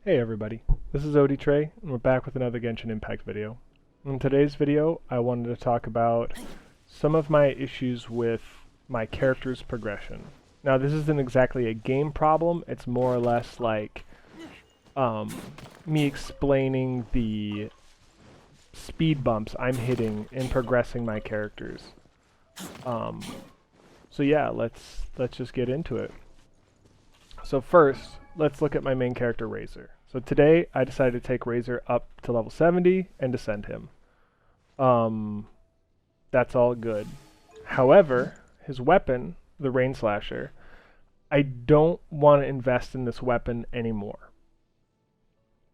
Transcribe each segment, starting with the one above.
Hey everybody, this is Odie Trey, and we're back with another Genshin Impact video. In today's video, I wanted to talk about some of my issues with my character's progression. Now, this isn't exactly a game problem, it's more or less like me explaining the speed bumps I'm hitting in progressing my characters. So yeah, let's just get into it. So first, let's look at my main character, Razor. So today, I decided to take Razor up to level 70 and descend him. That's all good. However, his weapon, the Rain Slasher, I don't want to invest in this weapon anymore.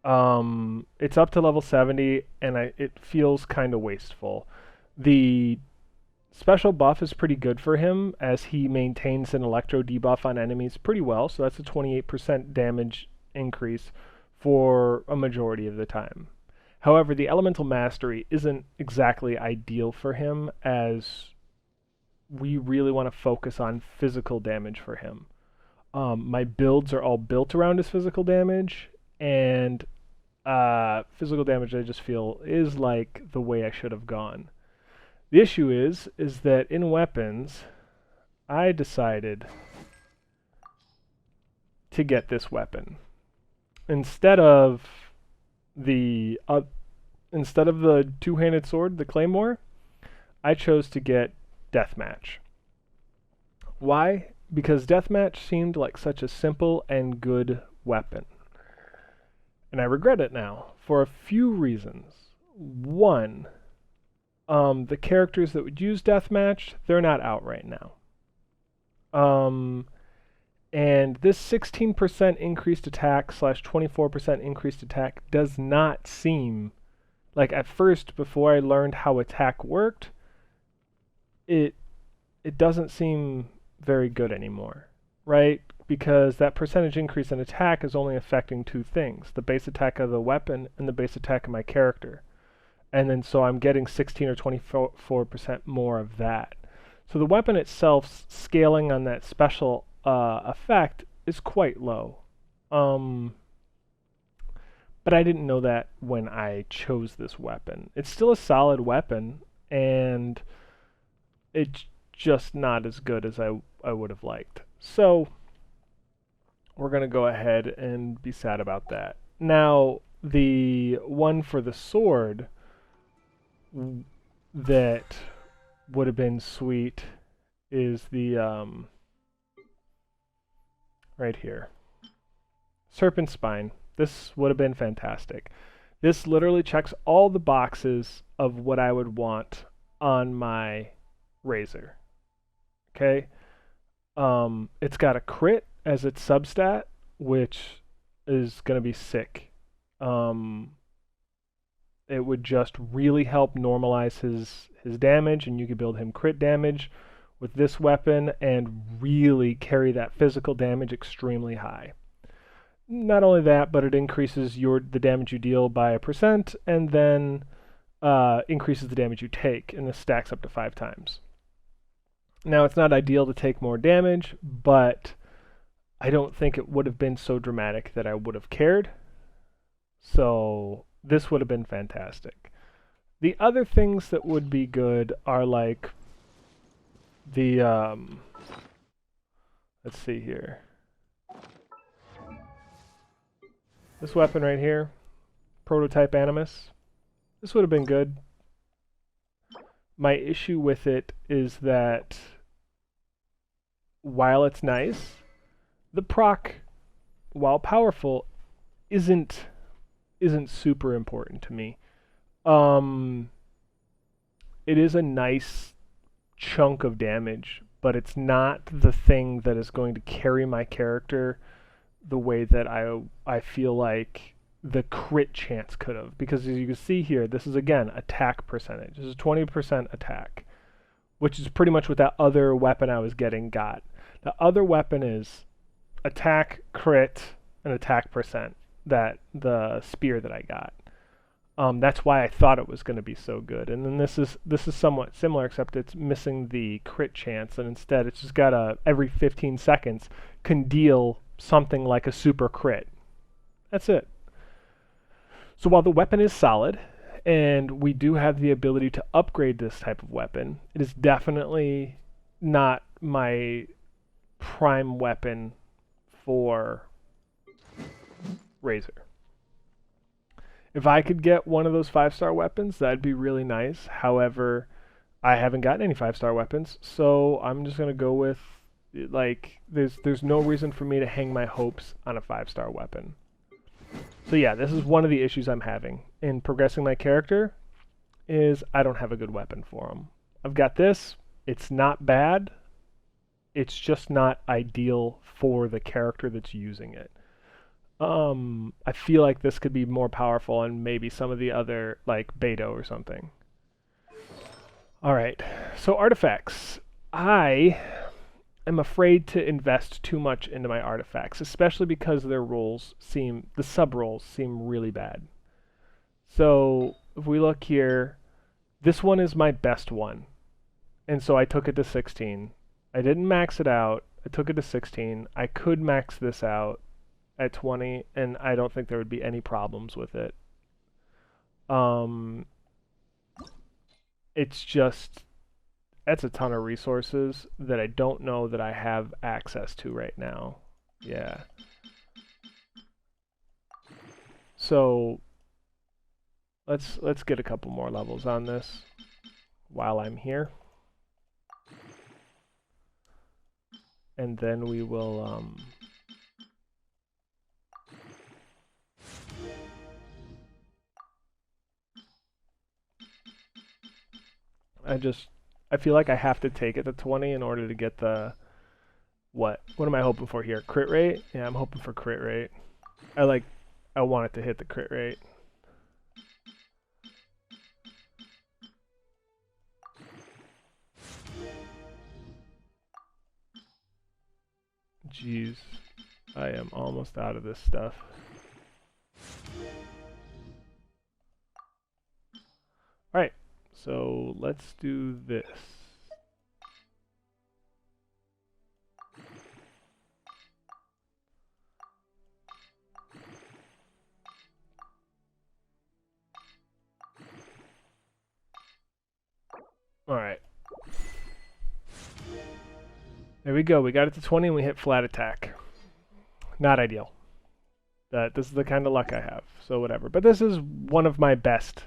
It's up to level 70, and it feels kind of wasteful. The special buff is pretty good for him, as he maintains an electro debuff on enemies pretty well, so that's a 28% damage increase for a majority of the time. However, the elemental mastery isn't exactly ideal for him, as we really want to focus on physical damage for him. My builds are all built around his physical damage, and physical damage I just feel is like the way I should have gone. The issue is that in weapons, I decided to get this weapon instead of the two-handed sword, the claymore. I chose to get deathmatch. Why? Because deathmatch seemed like such a simple and good weapon, and I regret it now for a few reasons. One, the characters that would use deathmatch, they're not out right now. And this 16% increased attack slash 24% increased attack does not seem like, at first, before I learned how attack worked, it doesn't seem very good anymore, right? Because that percentage increase in attack is only affecting two things: the base attack of the weapon and the base attack of my character. And then so I'm getting 16 or 24% more of that. So the weapon itself, scaling on that special effect, is quite low. But I didn't know that when I chose this weapon. It's still a solid weapon, and it's just not as good as I would have liked. So we're going to go ahead and be sad about that. Now, the one for the sword that would have been sweet is the right here, Serpent Spine. This would have been fantastic. This literally checks all the boxes of what I would want on my Razor. Okay, it's got a crit as its substat, which is gonna be sick. It would just really help normalize his damage, and you could build him crit damage with this weapon and really carry that physical damage extremely high. Not only that, but it increases the damage you deal by 1%, and then increases the damage you take, and this stacks up to 5 times. Now, it's not ideal to take more damage, but I don't think it would have been so dramatic that I would have cared. So this would have been fantastic. The other things that would be good are like the let's see here. This weapon right here, Prototype Animus. This would have been good. My issue with it is that while it's nice, the proc, while powerful, isn't super important to me. It is a nice chunk of damage, but it's not the thing that is going to carry my character the way that I feel like the crit chance could have. Because as you can see here, this is again attack percentage. This is 20% attack, which is pretty much what that other weapon I was getting got. The other weapon is attack, crit, and attack percent. That the spear that I got. That's why I thought it was going to be so good. And then this is somewhat similar, except it's missing the crit chance, and instead it's just got every 15 seconds can deal something like a super crit. That's it. So while the weapon is solid, and we do have the ability to upgrade this type of weapon, it is definitely not my prime weapon for Razor. If I could get one of those 5-star weapons, that'd be really nice. However, I haven't gotten any 5-star weapons, so I'm just gonna go with, like, there's no reason for me to hang my hopes on a 5-star weapon. So yeah, this is one of the issues I'm having in progressing my character, is I don't have a good weapon for him. I've got this, it's not bad, it's just not ideal for the character that's using it. I feel like this could be more powerful on maybe some of the other, like Beto or something. Alright, so artifacts. I am afraid to invest too much into my artifacts, especially because their roles seem, the sub-roles seem really bad. So if we look here, this one is my best one, and so I took it to 16. I didn't max it out, I took it to 16. I could max this out at 20, and I don't think there would be any problems with it. It's just, that's a ton of resources that I don't know that I have access to right now. Yeah. So let's get a couple more levels on this while I'm here. And then we will I feel like I have to take it to 20 in order to get the, what am I hoping for here? Crit rate? Yeah, I'm hoping for crit rate. I want it to hit the crit rate. Jeez, I am almost out of this stuff. Alright, so let's do this. Alright. There we go. We got it to 20 and we hit flat attack. Not ideal. This is the kind of luck I have, so whatever. But this is one of my best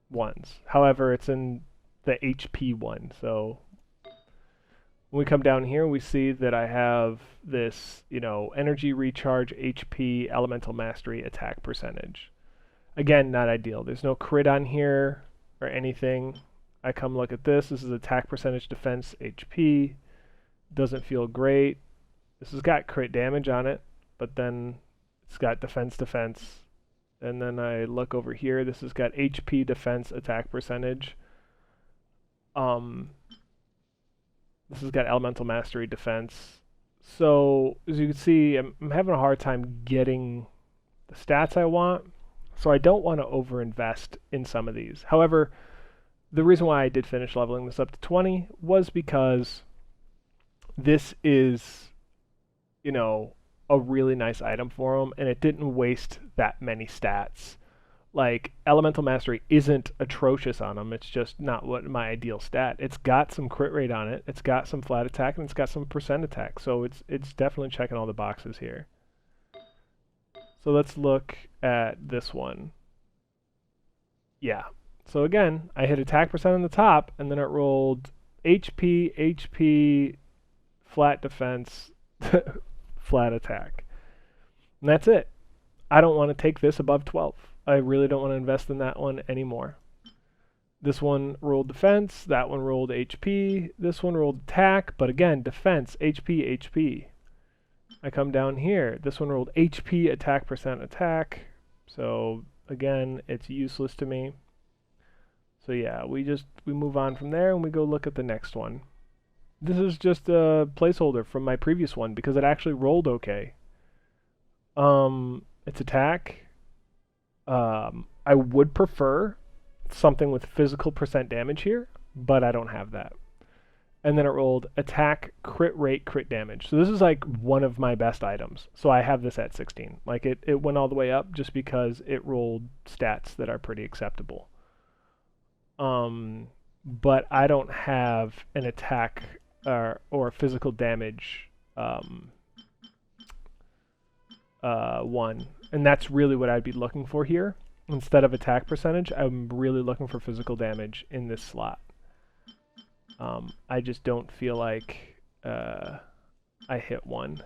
ones. However, it's in the HP one, so when we come down here, we see that I have this, energy recharge, HP, elemental mastery, attack percentage. Again, not ideal. There's no crit on here or anything. I come look at this. This is attack percentage, defense, HP. Doesn't feel great. This has got crit damage on it, but then it's got defense. And then I look over here. This has got HP, defense, attack percentage. This has got elemental mastery, defense. So as you can see, I'm having a hard time getting the stats I want. So I don't want to overinvest in some of these. However, the reason why I did finish leveling this up to 20 was because this is, a really nice item for them, and it didn't waste that many stats. Like, Elemental Mastery isn't atrocious on them, it's just not what my ideal stat. It's got some crit rate on it, it's got some flat attack, and it's got some percent attack, so it's definitely checking all the boxes here. So let's look at this one. Yeah. So again, I hit attack percent on the top, and then it rolled HP, flat defense, flat attack. And that's it. I don't want to take this above 12. I really don't want to invest in that one anymore. This one rolled defense, that one rolled HP, this one rolled attack, but again, defense, HP. I come down here, this one rolled HP, attack percent, attack. So again, it's useless to me. So yeah, we move on from there and we go look at the next one. This is just a placeholder from my previous one because it actually rolled okay. It's attack. I would prefer something with physical percent damage here, but I don't have that. and then it rolled attack, crit rate, crit damage. So this is like one of my best items. So I have this at 16. Like it went all the way up just because it rolled stats that are pretty acceptable. But I don't have an attack or physical damage one, and that's really what I'd be looking for here. Instead of attack percentage, I'm really looking for physical damage in this slot. I just don't feel like I hit one.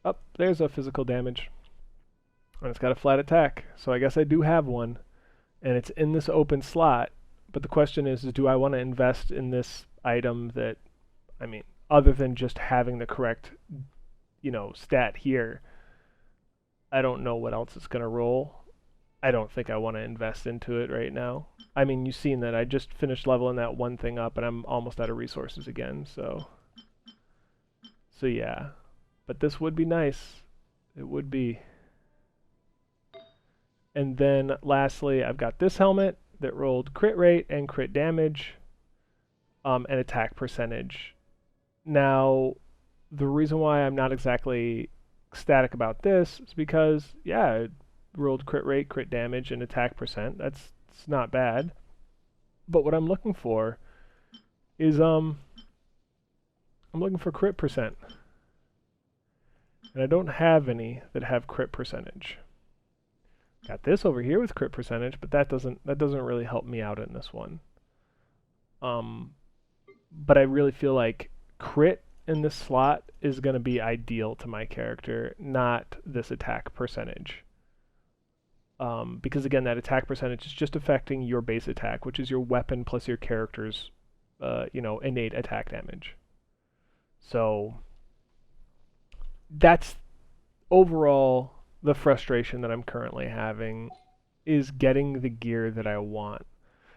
Oh, there's a physical damage. And it's got a flat attack, so I guess I do have one. And it's in this open slot, but the question is do I want to invest in this item that, I mean, other than just having the correct, stat here, I don't know what else it's going to roll. I don't think I want to invest into it right now. I mean, you've seen that I just finished leveling that one thing up and I'm almost out of resources again, so yeah. But this would be nice. It would be. And then lastly, I've got this helmet that rolled crit rate and crit damage and attack percentage. Now, the reason why I'm not exactly ecstatic about this is because, yeah, it rolled crit rate, crit damage, and attack percent. It's not bad. But what I'm looking for is I'm looking for crit percent. And I don't have any that have crit percentage. Got this over here with crit percentage, but that doesn't really help me out in this one. But I really feel like crit in this slot is going to be ideal to my character, not this attack percentage. Because again, that attack percentage is just affecting your base attack, which is your weapon plus your character's, innate attack damage. So that's overall the frustration that I'm currently having, is getting the gear that I want.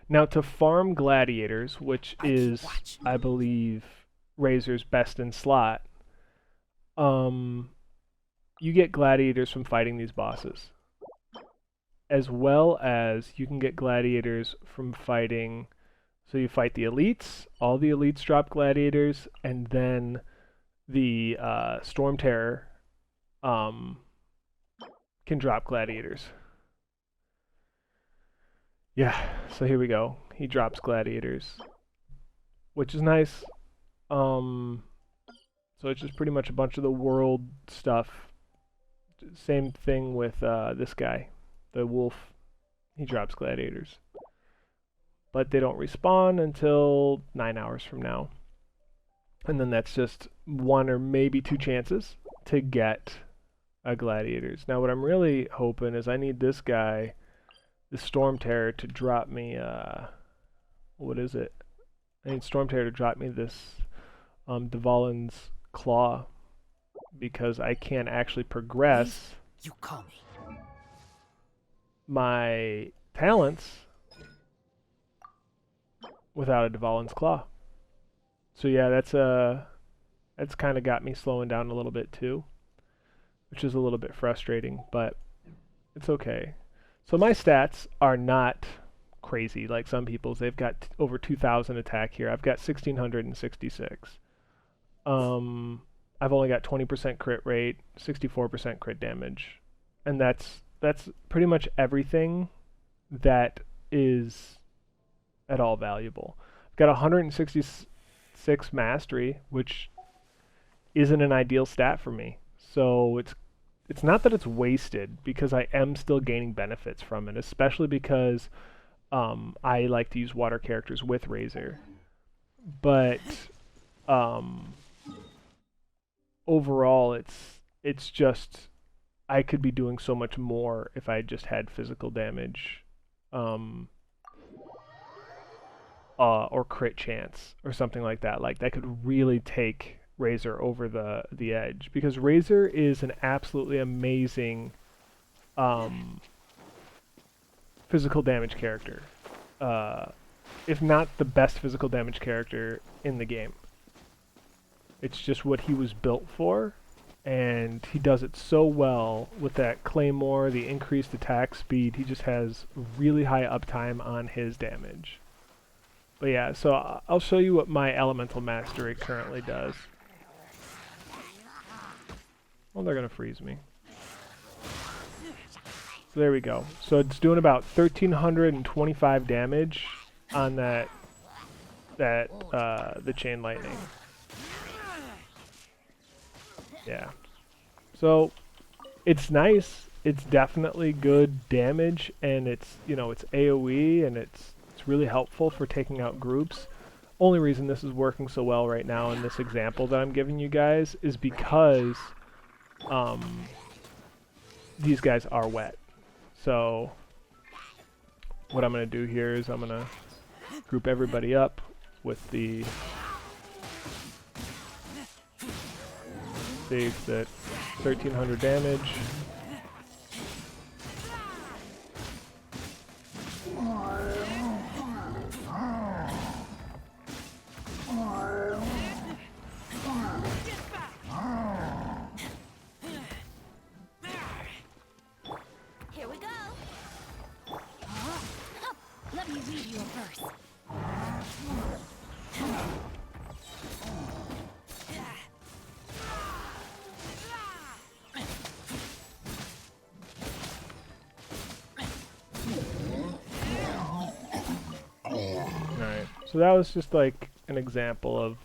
Now, to farm Gladiators, which is, I believe, Razor's best in slot, you get Gladiators from fighting these bosses. As well as you can get Gladiators from fighting, so you fight the elites, all the elites drop Gladiators, and then the Storm Terror can drop Gladiators. Yeah, so here we go. He drops Gladiators, which is nice. So it's just pretty much a bunch of the world stuff. Same thing with this guy, the wolf. He drops Gladiators. But they don't respawn until 9 hours from now. And then that's just 1 or maybe 2 chances to get a Gladiators. Now what I'm really hoping is I need this guy, the Storm Terror, to drop me, what is it? I need Storm Terror to drop me this Dvalin's Claw, because I can't actually progress you call me my talents without a Dvalin's Claw. So yeah, that's kind of got me slowing down a little bit too, which is a little bit frustrating, but it's okay. So my stats are not crazy like some people's. They've got over 2,000 attack here. I've got 1,666. I've only got 20% crit rate, 64% crit damage, and that's pretty much everything that is at all valuable. I've got 166 mastery, which isn't an ideal stat for me. So it's not that it's wasted, because I am still gaining benefits from it, especially because I like to use water characters with Razor. But overall, it's just, I could be doing so much more if I just had physical damage, or crit chance or something like that. Like that could really take Razor over the edge, because Razor is an absolutely amazing physical damage character. If not the best physical damage character in the game. It's just what he was built for, and he does it so well with that claymore, the increased attack speed. He just has really high uptime on his damage. But yeah, so I'll show you what my elemental mastery currently does. Well, they're gonna freeze me. So there we go. So it's doing about 1,325 damage on the chain lightning. Yeah. So it's nice. It's definitely good damage, and it's, you know, it's AoE, and it's really helpful for taking out groups. Only reason this is working so well right now in this example that I'm giving you guys is because these guys are wet. So what I'm going to do here is I'm going to group everybody up with the saves at 1,300 damage. Here we go. Let me read you a verse. Alright, so that was just like an example of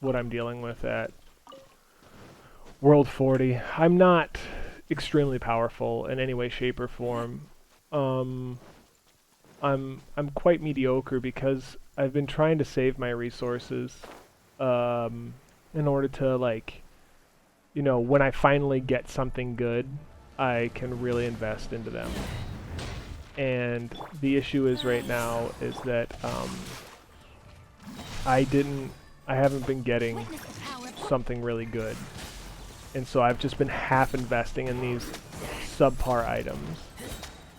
what I'm dealing with at World 40. I'm not extremely powerful in any way, shape, or form. I'm quite mediocre because I've been trying to save my resources in order to, like, you know, when I finally get something good, I can really invest into them. And the issue is right now is that I haven't been getting something really good. And so I've just been half investing in these subpar items.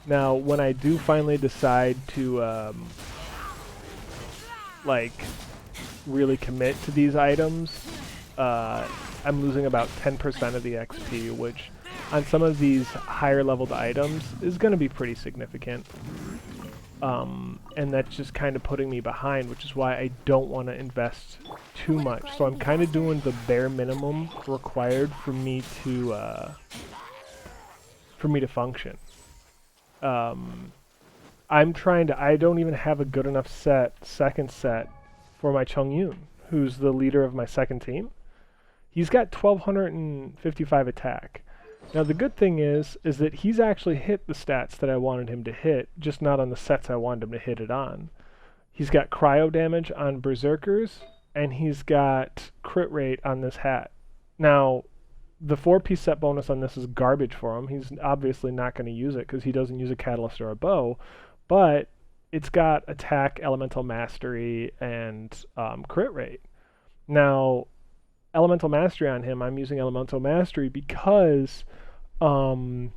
Now, when I do finally decide to like really commit to these items, I'm losing about 10% of the XP, which on some of these higher leveled items is going to be pretty significant. And that's just kind of putting me behind, which is why I don't want to invest too much. So I'm kind of doing the bare minimum required for me to function. I don't even have a good enough second set for my Chongyun, who's the leader of my second team. He's got 1,255 attack. Now the good thing is that he's actually hit the stats that I wanted him to hit, just not on the sets I wanted him to hit it on. He's got cryo damage on berserkers, and he's got crit rate on this hat. Now, the 4-piece set bonus on this is garbage for him. He's obviously not going to use it because he doesn't use a catalyst or a bow, but it's got attack, elemental mastery, and crit rate. Now, elemental mastery on him, I'm using elemental mastery because the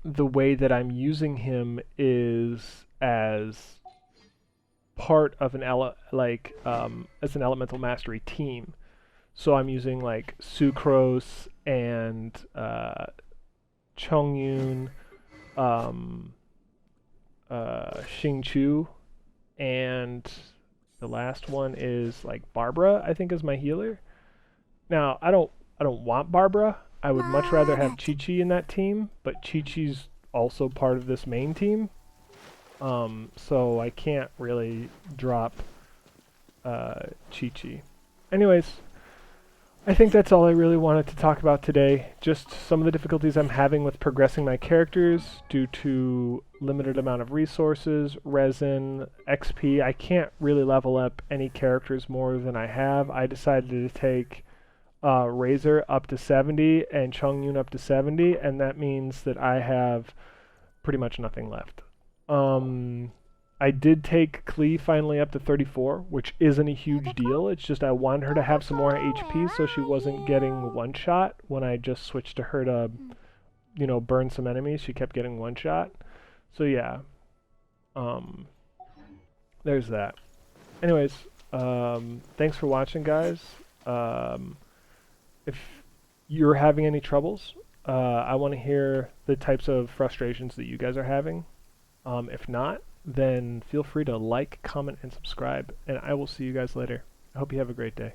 way that I'm using him is as part of an as an elemental mastery team. So I'm using like Sucrose and Chongyun, Xingqiu, and the last one is like Barbara, I think, is my healer. Now, I don't want Barbara. I would much rather have Chi-Chi in that team, but Chi-Chi's also part of this main team. So I can't really drop Chi-Chi. Anyways, I think that's all I really wanted to talk about today. Just some of the difficulties I'm having with progressing my characters due to limited amount of resources, resin, XP. I can't really level up any characters more than I have. I decided to take Razor up to 70 and Chongyun up to 70, and that means that I have pretty much nothing left. I did take Klee finally up to 34, which isn't a huge deal. It's just I wanted her to have some more HP so she wasn't getting one shot when I just switched to her to, you know, burn some enemies. She kept getting one shot. So yeah, there's that. Anyways, thanks for watching, guys. If you're having any troubles. I want to hear the types of frustrations that you guys are having. If not, then feel free to like, comment, and subscribe, and I will see you guys later. I hope you have a great day.